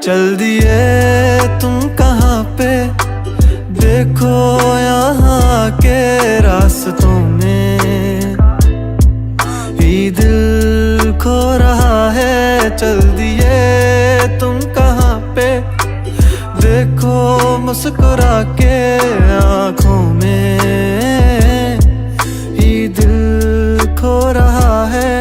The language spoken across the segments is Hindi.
चल दिए तुम कहाँ पे, देखो यहाँ के रास्तों में ही दिल खो रहा है। चल दिए तुम कहाँ पे, देखो मुस्कुरा के आँखों में ही दिल खो रहा है।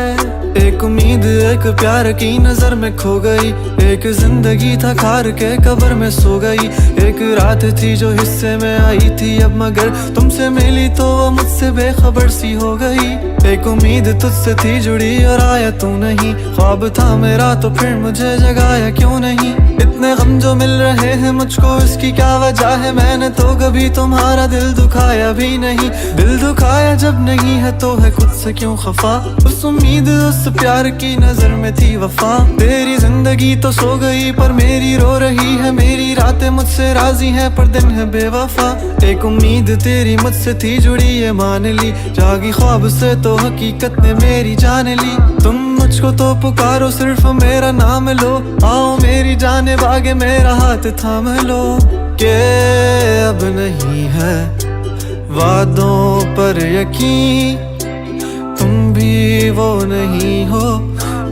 एक उम्मीद एक प्यार की नजर में खो गई, एक जिंदगी था खार के कब्र में सो गई। एक रात थी जो हिस्से में आई थी अब मगर तुमसे मिली तो वो मुझसे बेखबर सी हो गई। एक उम्मीद तुझसे थी जुड़ी और आया तू नहीं, ख्वाब था मेरा तो फिर मुझे जगाया क्यों नहीं। इतने गम जो मिल रहे हैं मुझको इसकी क्या वजह है, मैंने तो कभी तुम्हारा दिल दुखाया भी नहीं। दिल दुखाया जब नहीं है तो है खुद से क्यों खफा, उस उम्मीद उस प्यार की नजर में थी वफा। तेरी जिंदगी तो सो गई पर मेरी रो रही है, मेरी रातें मुझसे राजी हैं पर दिन है बेवफा। एक उम्मीद तेरी मुझसे थी जुड़ी ये मान ली, जागी ख्वाब से तो हकीकत ने मेरी जान ली। तुम मुझको तो पुकारो सिर्फ मेरा नाम लो, आओ मेरी जाने बागे मेरा हाथ थाम लो। के अब नहीं है वादों पर यकीन, तुम भी वो नहीं हो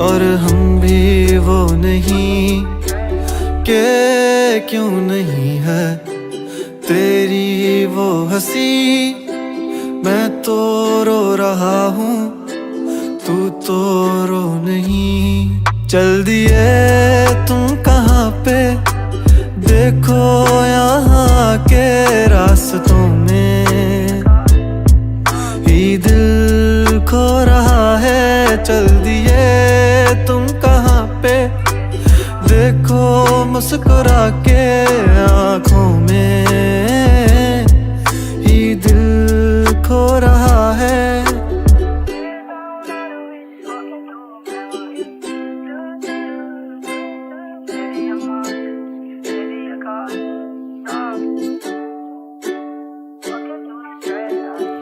और हम भी वो नहीं। के क्यों नहीं है तेरी वो हंसी, मैं तो रो रहा हूँ तू तो रो नहीं। चल दिए तुम कहाँ पे, देखो यहाँ के रास्तों में ही दिल खो रहा है। चल दिए तुम कहाँ पे, देखो मुस्कुरा के आँखों में ही दिल खो रहा है।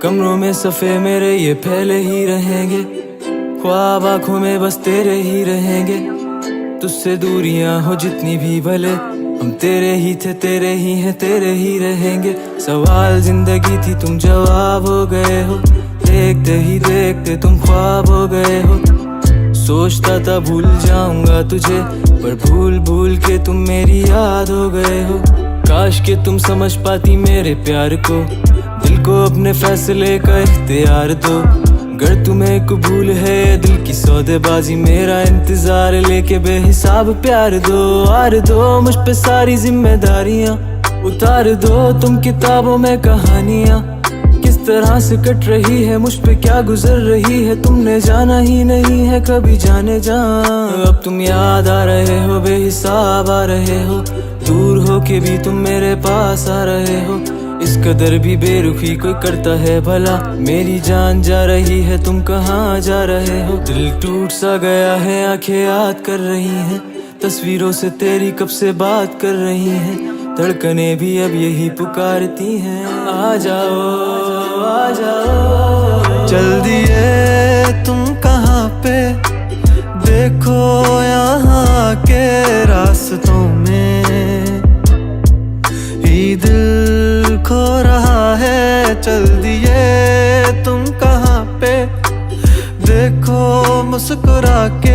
कमरों में सफ़े मेरे ये फैले ही रहेंगे, ख्वाब आँखों में बस तेरे ही रहेंगे। तुझसे दूरियां हो जितनी भी भले हम तेरे ही थे, तेरे ही हैं, तेरे ही रहेंगे। सवाल जिंदगी थी तुम जवाब हो गए हो, देखते ही देखते तुम ख्वाब हो गए हो। सोचता था भूल जाऊंगा तुझे पर भूल भूल के तुम मेरी याद हो गए हो। काश के तुम समझ पाती मेरे प्यार को, दिल को अपने फैसले का इख्तियार दो। अगर तुम्हें कबूल है दिल की सौदेबाजी, मेरा इंतजार लेके बेहिसाब प्यार दो। आर दो मुझ पे सारी जिम्मेदारियां, उतार दो तुम किताबों में कहानियां। किस तरह से कट रही है मुझ पे क्या गुजर रही है, तुमने जाना ही नहीं है कभी जाने जा। अब तुम याद आ रहे हो बेहिसाब आ रहे हो, दूर हो के भी तुम मेरे पास आ रहे हो। इस कदर भी बेरुखी कोई करता है भला, मेरी जान जा रही है तुम कहाँ जा रहे हो। दिल टूट सा गया है आंखें याद कर रही हैं, तस्वीरों से तेरी कब से बात कर रही हैं। धड़कनें भी अब यही पुकारती हैं, आ जाओ आ जाओ। चल दिए तुम कहाँ पे, देखो यहाँ के रास्तों में ही दिल खो रहा है। चल दिए तुम कहाँ पे, देखो मुस्कुरा के